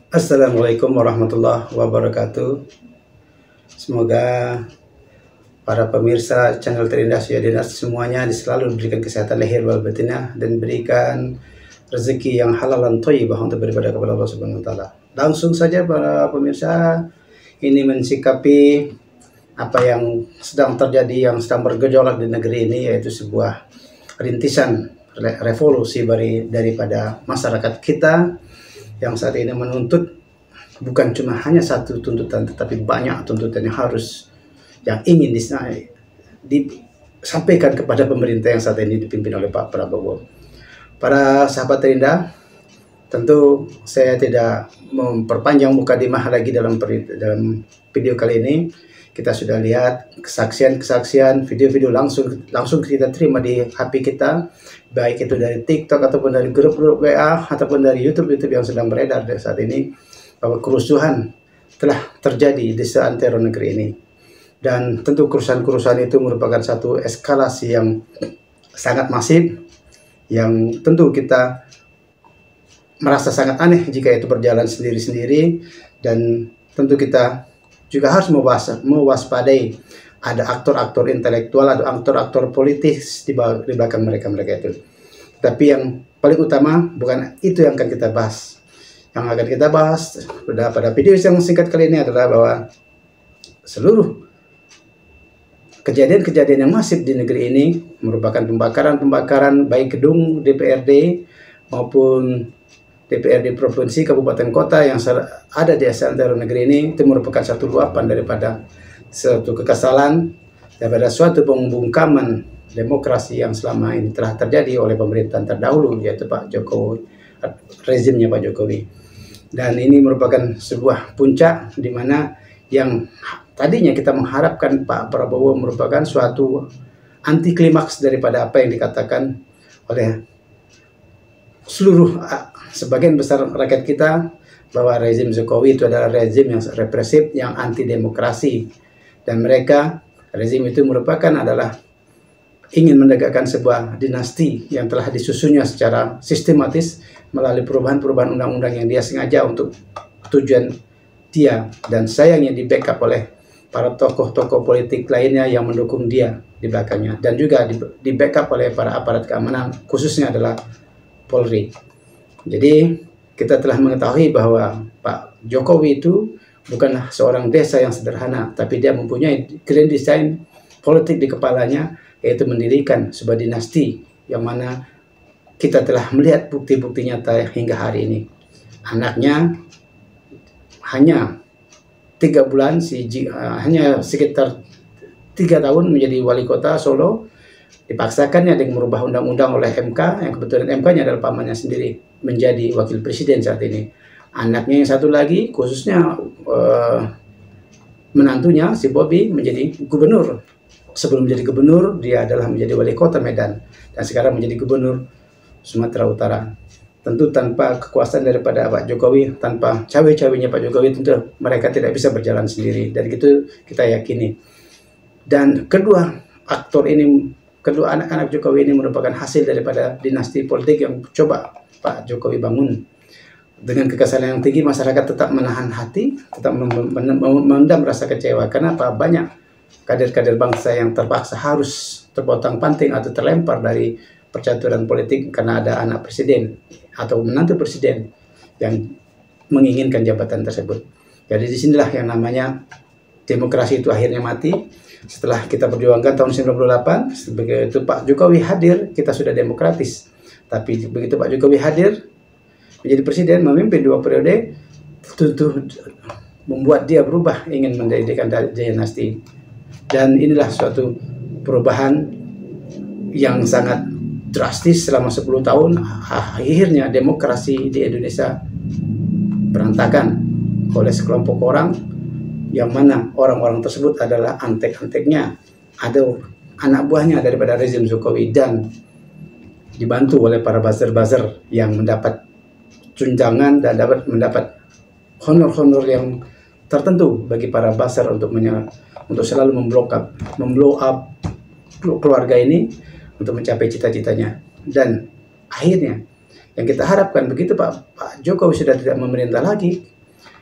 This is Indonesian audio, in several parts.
Assalamualaikum warahmatullahi wabarakatuh. Semoga para pemirsa channel Terindah Suyadina semuanya selalu diberikan kesehatan lahir wal batinah dan berikan rezeki yang halal dan thayyibah untuk beribadah kepada Allah Subhanahu wa taala. Langsung saja para pemirsa, ini mensikapi apa yang sedang terjadi, yang sedang bergejolak di negeri ini, yaitu sebuah rintisan revolusi daripada masyarakat kita yang saat ini menuntut bukan cuma hanya satu tuntutan, tetapi banyak tuntutan yang ingin disampaikan kepada pemerintah yang saat ini dipimpin oleh Pak Prabowo. Para sahabat terindah, tentu saya tidak memperpanjang mukadimah lagi dalam video kali ini. Kita sudah lihat kesaksian-kesaksian, video-video langsung kita terima di HP kita, baik itu dari TikTok ataupun dari grup-grup WA ataupun dari YouTube yang sedang beredar saat ini, bahwa kerusuhan telah terjadi di seantero negeri ini. Dan tentu kerusuhan-kerusuhan itu merupakan satu eskalasi yang sangat masif, yang tentu kita merasa sangat aneh jika itu berjalan sendiri-sendiri, dan tentu kita juga harus mewaspadai ada aktor-aktor intelektual atau aktor-aktor politis di belakang mereka itu. Tapi yang paling utama bukan itu yang akan kita bahas. Yang akan kita bahas pada video yang singkat kali ini adalah bahwa seluruh kejadian-kejadian yang masif di negeri ini merupakan pembakaran baik gedung DPRD maupun DPRD provinsi, kabupaten, kota yang ada di seantero negeri ini. Itu merupakan satu luapan daripada suatu kekesalan, daripada suatu pembungkaman demokrasi yang selama ini telah terjadi oleh pemerintahan terdahulu, yaitu Pak Jokowi, rezimnya Pak Jokowi. Dan ini merupakan sebuah puncak di mana yang tadinya kita mengharapkan Pak Prabowo merupakan suatu anti klimaks daripada apa yang dikatakan oleh seluruh sebagian besar rakyat kita, bahwa rezim Jokowi itu adalah rezim yang represif, yang anti demokrasi, dan rezim itu adalah ingin menegakkan sebuah dinasti yang telah disusunnya secara sistematis melalui perubahan-perubahan undang-undang yang dia sengaja untuk tujuan dia, dan sayangnya di backup oleh para tokoh-tokoh politik lainnya yang mendukung dia di belakangnya, dan juga di backup oleh para aparat keamanan, khususnya adalah Polri. Jadi kita telah mengetahui bahwa Pak Jokowi itu bukanlah seorang desa yang sederhana, tapi dia mempunyai grand design politik di kepalanya, yaitu mendirikan sebuah dinasti yang mana kita telah melihat bukti-bukti nyata hingga hari ini. Anaknya hanya 3 bulan, hanya sekitar 3 tahun menjadi wali kota Solo, dipaksakannya dengan merubah undang-undang oleh MK, yang kebetulan MK-nya adalah pamannya sendiri, menjadi wakil presiden saat ini. Anaknya yang satu lagi, khususnya menantunya si Bobi, menjadi gubernur. Sebelum menjadi gubernur, dia adalah menjadi wali kota Medan, dan sekarang menjadi gubernur Sumatera Utara. Tentu tanpa kekuasaan daripada Pak Jokowi, tanpa cawe-cawenya Pak Jokowi, tentu mereka tidak bisa berjalan sendiri. Dan itu kita yakini. Dan kedua anak-anak Jokowi ini merupakan hasil daripada dinasti politik yang coba Pak Jokowi bangun. Dengan kekesalan yang tinggi, masyarakat tetap menahan hati, tetap memendam rasa kecewa. Kenapa? Banyak kader-kader bangsa yang terpaksa harus terpotong-panting atau terlempar dari percaturan politik karena ada anak presiden atau menantu presiden yang menginginkan jabatan tersebut. Jadi disinilah yang namanya demokrasi itu akhirnya mati. Setelah kita perjuangkan tahun 98, begitu Pak Jokowi hadir, kita sudah demokratis. Tapi begitu Pak Jokowi hadir menjadi presiden, memimpin 2 periode, tentu membuat dia berubah, ingin mendirikan dinasti. Dan inilah suatu perubahan yang sangat drastis selama 10 tahun. Akhirnya demokrasi di Indonesia berantakan oleh sekelompok orang, yang mana orang-orang tersebut adalah antek-anteknya, ada anak buahnya daripada rezim Jokowi, dan dibantu oleh para buzzer-buzzer yang mendapat tunjangan dan mendapat honor-honor yang tertentu bagi para buzzer untuk selalu memblow up keluarga ini untuk mencapai cita-citanya. Dan akhirnya yang kita harapkan begitu Pak Jokowi sudah tidak memerintah lagi,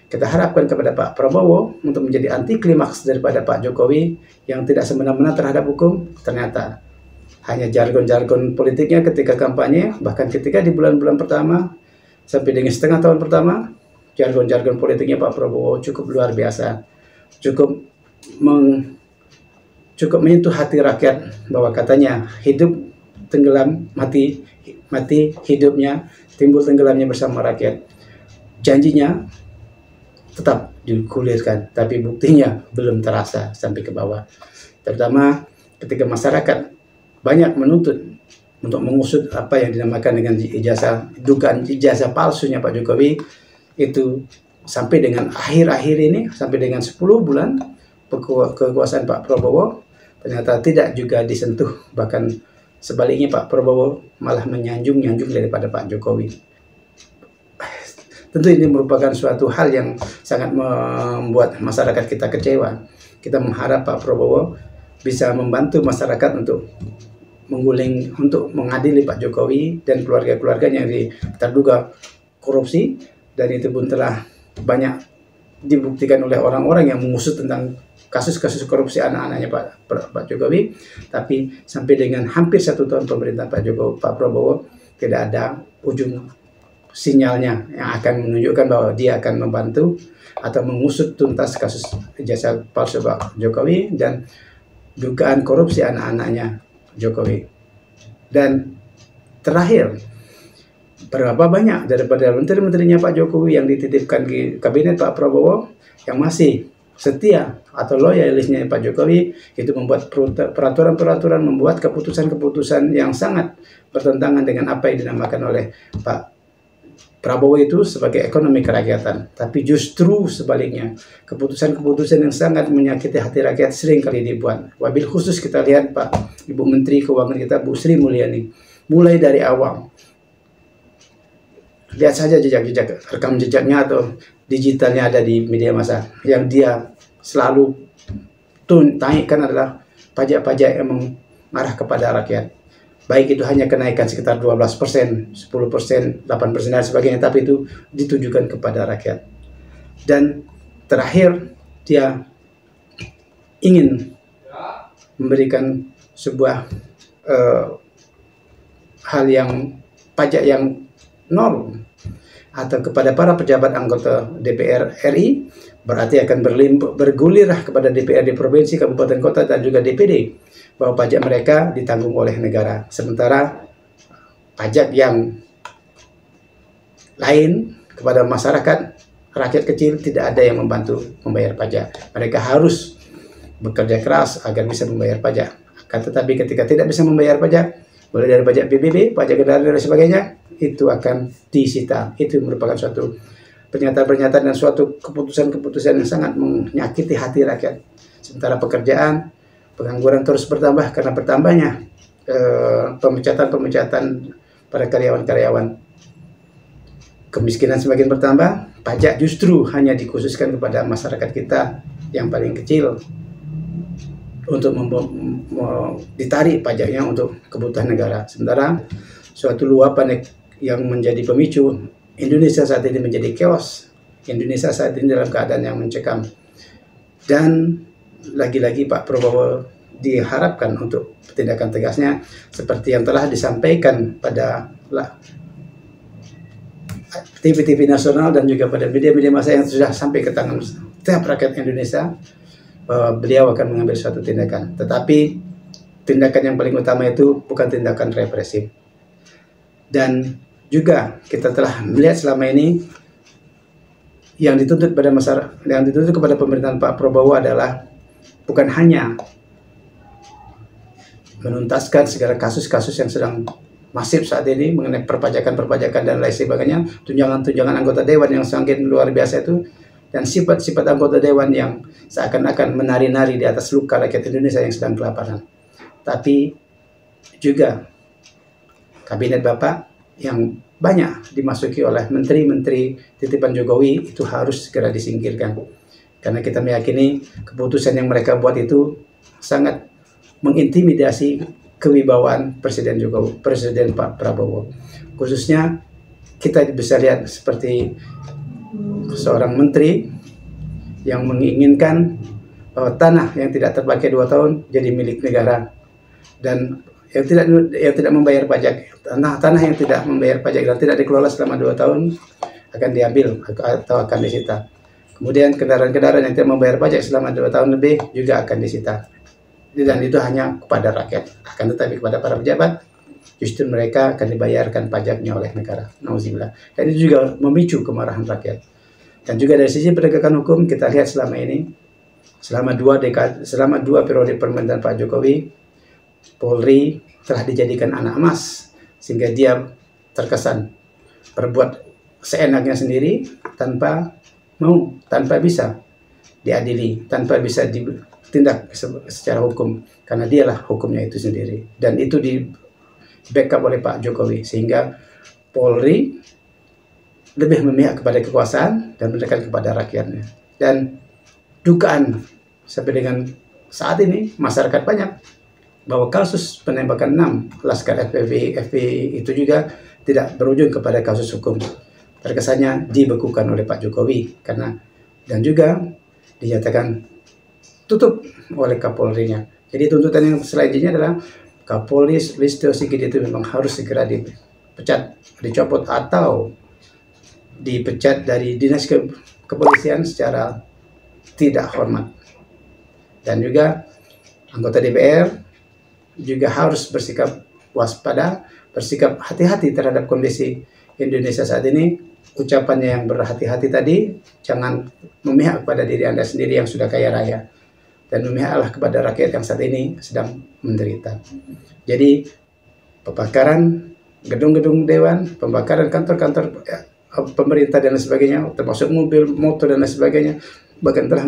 kita harapkan kepada Pak Prabowo untuk menjadi anti klimaks daripada Pak Jokowi yang tidak semena-mena terhadap hukum. Ternyata hanya jargon-jargon politiknya ketika kampanye, bahkan ketika di bulan-bulan pertama sampai dengan setengah tahun pertama, jargon-jargon politiknya Pak Prabowo cukup luar biasa, cukup menyentuh hati rakyat, bahwa katanya hidup tenggelam, mati hidupnya, timbul tenggelamnya bersama rakyat. Janjinya tetap digulirkan, tapi buktinya belum terasa sampai ke bawah. Terutama ketika masyarakat banyak menuntut untuk mengusut apa yang dinamakan dengan dugaan ijazah palsunya Pak Jokowi, itu sampai dengan akhir-akhir ini, sampai dengan 10 bulan kekuasaan Pak Prabowo, ternyata tidak juga disentuh. Bahkan sebaliknya Pak Prabowo malah menyanjung-nyanjung daripada Pak Jokowi. Tentu ini merupakan suatu hal yang sangat membuat masyarakat kita kecewa. Kita mengharap Pak Prabowo bisa membantu masyarakat untuk mengadili Pak Jokowi dan keluarga-keluarganya yang terduga korupsi, dan itu pun telah banyak dibuktikan oleh orang-orang yang mengusut tentang kasus-kasus korupsi anak-anaknya Pak Jokowi. Tapi sampai dengan hampir 1 tahun pemerintahan Pak Prabowo, tidak ada ujung sinyalnya yang akan menunjukkan bahwa dia akan membantu atau mengusut tuntas kasus ijazah palsu Pak Jokowi dan dugaan korupsi anak-anaknya Jokowi. Dan terakhir, berapa banyak daripada menteri-menterinya Pak Jokowi yang dititipkan di kabinet Pak Prabowo yang masih setia atau loyalisnya Pak Jokowi, itu membuat peraturan-peraturan, membuat keputusan-keputusan yang sangat bertentangan dengan apa yang dinamakan oleh Pak Prabowo itu sebagai ekonomi kerakyatan. Tapi justru sebaliknya, keputusan-keputusan yang sangat menyakiti hati rakyat sering kali dibuat. Wabil khusus kita lihat Pak Ibu Menteri Keuangan kita, Bu Sri Mulyani, mulai dari awal, lihat saja jejak-jejak, rekam jejaknya atau digitalnya ada di media massa, yang dia selalu naikkan adalah pajak-pajak yang mengarah kepada rakyat. Baik itu hanya kenaikan sekitar 12%, 10%, 8% dan sebagainya, tapi itu ditujukan kepada rakyat. Dan terakhir, dia ingin memberikan sebuah hal yang pajak yang nol atau kepada para pejabat anggota DPR RI, berarti akan bergulir kepada DPRD provinsi, kabupaten kota dan juga DPD, bahwa pajak mereka ditanggung oleh negara. Sementara pajak yang lain kepada masyarakat, rakyat kecil, tidak ada yang membantu membayar pajak. Mereka harus bekerja keras agar bisa membayar pajak. Tetapi ketika tidak bisa membayar pajak, mulai dari pajak PBB, pajak kendaraan dan sebagainya, itu akan disita. Itu merupakan suatu pernyataan-pernyataan dan suatu keputusan-keputusan yang sangat menyakiti hati rakyat. Sementara pekerjaan, pengangguran terus bertambah karena bertambahnya pemecatan para karyawan-karyawan. Kemiskinan semakin bertambah, pajak justru hanya dikhususkan kepada masyarakat kita yang paling kecil untuk ditarik pajaknya untuk kebutuhan negara. Sementara suatu luapan yang menjadi pemicu Indonesia saat ini menjadi chaos. Indonesia saat ini dalam keadaan yang mencekam. Dan lagi-lagi Pak Prabowo diharapkan untuk tindakan tegasnya seperti yang telah disampaikan pada TV-TV nasional dan juga pada media-media massa yang sudah sampai ke tangan setiap rakyat Indonesia, bahwa beliau akan mengambil suatu tindakan. Tetapi tindakan yang paling utama itu bukan tindakan represif. Dan juga kita telah melihat selama ini yang dituntut pada masyarakat, yang dituntut kepada pemerintahan Pak Prabowo adalah bukan hanya menuntaskan segala kasus-kasus yang sedang masif saat ini mengenai perpajakan dan lain sebagainya, tunjangan-tunjangan anggota dewan yang sangat luar biasa itu, dan sifat-sifat anggota dewan yang seakan-akan menari-nari di atas luka rakyat Indonesia yang sedang kelaparan. Tapi juga kabinet Bapak yang banyak dimasuki oleh menteri-menteri titipan Jokowi itu harus segera disingkirkan. Karena kita meyakini keputusan yang mereka buat itu sangat mengintimidasi kewibawaan Presiden Pak Prabowo. Khususnya kita bisa lihat seperti seorang menteri yang menginginkan bahwa tanah yang tidak terpakai 2 tahun jadi milik negara, dan yang tidak membayar pajak, tanah yang tidak membayar pajak dan tidak dikelola selama 2 tahun akan diambil atau akan disita. Kemudian kendaraan-kendaraan yang tidak membayar pajak selama 2 tahun lebih juga akan disita. Dan itu hanya kepada rakyat. Akan tetapi kepada para pejabat, justru mereka akan dibayarkan pajaknya oleh negara. Nauzubillah. Dan itu juga memicu kemarahan rakyat. Dan juga dari sisi penegakan hukum, kita lihat selama ini, selama 2 periode pemerintahan Pak Jokowi, Polri telah dijadikan anak emas, sehingga dia terkesan berbuat seenaknya sendiri tanpa bisa diadili, tanpa bisa ditindak secara hukum, karena dialah hukumnya itu sendiri. Dan itu di backup oleh Pak Jokowi, sehingga Polri lebih memihak kepada kekuasaan dan mendekat kepada rakyatnya. Dan dugaan sampai dengan saat ini masyarakat banyak bahwa kasus penembakan 6 laskar FPI itu juga tidak berujung kepada kasus hukum. Terkesannya dibekukan oleh Pak Jokowi dan juga dinyatakan tutup oleh Kapolri-nya. Jadi tuntutan yang selanjutnya adalah Kapolri Listio Sigit itu memang harus segera dipecat, dicopot atau dipecat dari dinas kepolisian secara tidak hormat. Dan juga anggota DPR juga harus bersikap waspada, bersikap hati-hati terhadap kondisi Indonesia saat ini. Ucapannya yang berhati-hati tadi, jangan memihak kepada diri Anda sendiri yang sudah kaya raya, dan memihaklah kepada rakyat yang saat ini sedang menderita. Jadi pembakaran gedung-gedung dewan, pembakaran kantor-kantor pemerintah dan lain sebagainya, termasuk mobil, motor dan lain sebagainya, bahkan telah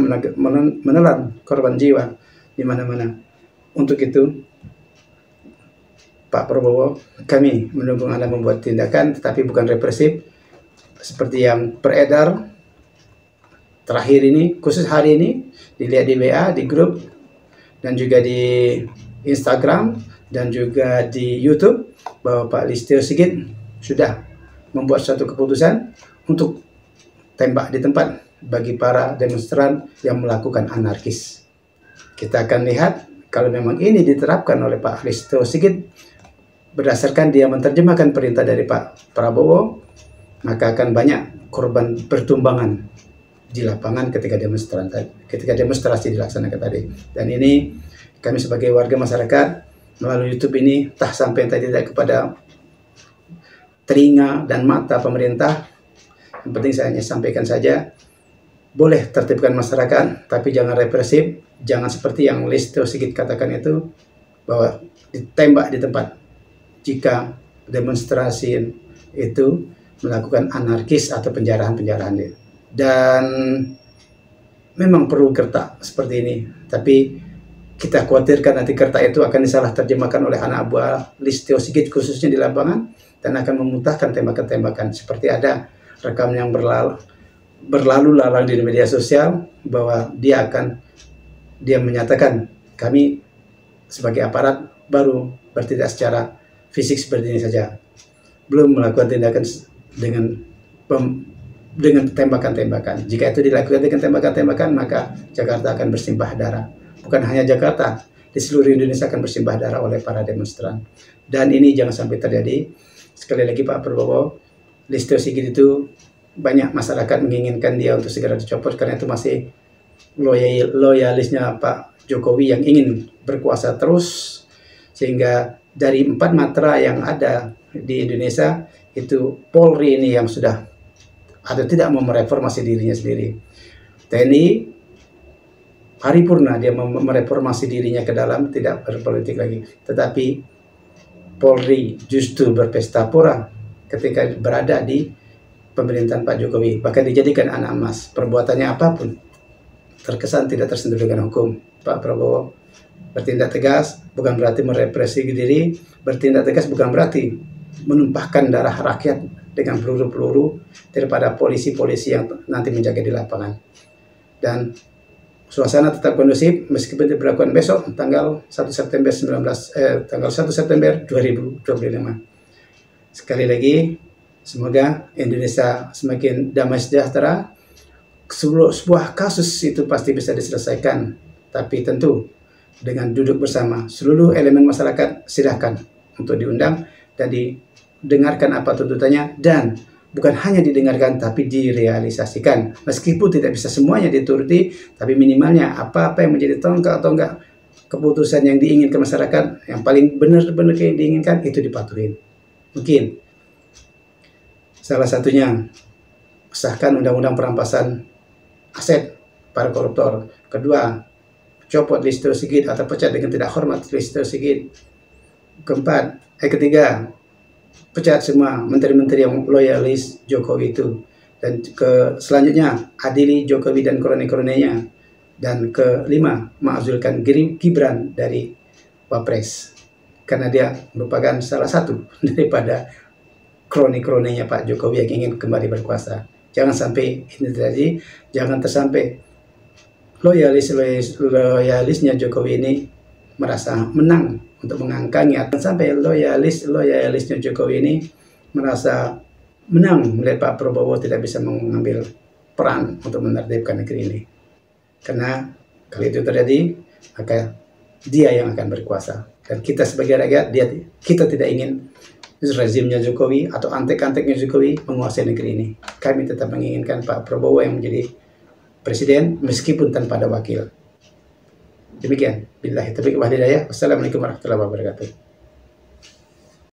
menelan korban jiwa di mana-mana. Untuk itu, Pak Prabowo, kami mendukung Anda membuat tindakan, tetapi bukan represif seperti yang beredar terakhir ini, khusus hari ini, dilihat di WA, di grup, dan juga di Instagram, dan juga di YouTube, bahwa Pak Listio Sigit sudah membuat suatu keputusan untuk tembak di tempat bagi para demonstran yang melakukan anarkis. Kita akan lihat kalau memang ini diterapkan oleh Pak Listio Sigit berdasarkan dia menerjemahkan perintah dari Pak Prabowo, maka akan banyak korban pertumbangan di lapangan ketika demonstrasi dilaksanakan tadi. Dan ini kami sebagai warga masyarakat melalui YouTube ini tak sampai tidak kepada telinga dan mata pemerintah. Yang penting saya hanya sampaikan saja, boleh tertibkan masyarakat, tapi jangan represif, jangan seperti yang Listio Sigit katakan itu, bahwa ditembak di tempat. Jika demonstrasi itu melakukan anarkis atau penjarahan-penjarahan. Dan memang perlu kertak seperti ini, tapi kita khawatirkan nanti kertak itu akan disalah terjemahkan oleh anak buah Listio Sigit khususnya di lapangan, dan akan memuntahkan tembakan-tembakan. Seperti ada rekam yang berlalu lalang di media sosial bahwa dia menyatakan, kami sebagai aparat baru bertindak secara fisik seperti ini saja, belum melakukan tindakan dengan tembakan-tembakan. Jika itu dilakukan dengan tembakan-tembakan, maka Jakarta akan bersimbah darah. Bukan hanya Jakarta, di seluruh Indonesia akan bersimbah darah oleh para demonstran. Dan ini jangan sampai terjadi. Sekali lagi Pak Prabowo, Listio Sigit itu banyak masyarakat menginginkan dia untuk segera dicopot, karena itu masih loyalisnya Pak Jokowi yang ingin berkuasa terus, sehingga dari 4 matra yang ada di Indonesia itu Polri ini yang sudah ada tidak mau mereformasi dirinya sendiri. TNI paripurna dia mereformasi dirinya ke dalam, tidak berpolitik lagi. Tetapi Polri justru berpesta pora ketika berada di pemerintahan Pak Jokowi, bahkan dijadikan anak emas. Perbuatannya apapun terkesan tidak tersentuh dengan hukum. Pak Prabowo bertindak tegas bukan berarti merepresi diri, bertindak tegas bukan berarti menumpahkan darah rakyat dengan peluru-peluru daripada polisi-polisi yang nanti menjaga di lapangan. Dan suasana tetap kondusif meskipun diberlakukan besok tanggal 1 September 2025. Sekali lagi Semoga Indonesia semakin damai sejahtera. Sebuah kasus itu pasti bisa diselesaikan, tapi tentu dengan duduk bersama seluruh elemen masyarakat. Silahkan untuk diundang dan didengarkan apa tuntutannya, dan bukan hanya didengarkan tapi direalisasikan. Meskipun tidak bisa semuanya dituruti, tapi minimalnya apa-apa yang menjadi tonggak keputusan yang diinginkan masyarakat, yang paling benar-benar yang diinginkan, itu dipatuhin. Mungkin salah satunya sahkan undang-undang perampasan aset para koruptor. Kedua, copot Listio Sigit atau pecat dengan tidak hormat Listio Sigit. Ketiga, pecat semua menteri-menteri yang loyalis Jokowi itu. Dan selanjutnya, adili Jokowi dan kroni-kroninya. Dan kelima, mengazulkan Gibran dari Wapres, karena dia merupakan salah satu daripada kroni-kroninya Pak Jokowi yang ingin kembali berkuasa. Jangan sampai ini terjadi, jangan tersampai loyalisnya Jokowi ini merasa menang untuk mengangkangi, atau sampai loyalisnya Jokowi ini merasa menang melihat Pak Prabowo tidak bisa mengambil peran untuk menertibkan negeri ini. Karena kalau itu terjadi, maka dia yang akan berkuasa. Dan kita sebagai rakyat, kita tidak ingin rezimnya Jokowi atau antek-anteknya Jokowi menguasai negeri ini. Kami tetap menginginkan Pak Prabowo yang menjadi presiden meskipun tanpa ada wakil. Demikian. Billahi taufiq wal hidayah. Wassalamualaikum warahmatullahi wabarakatuh.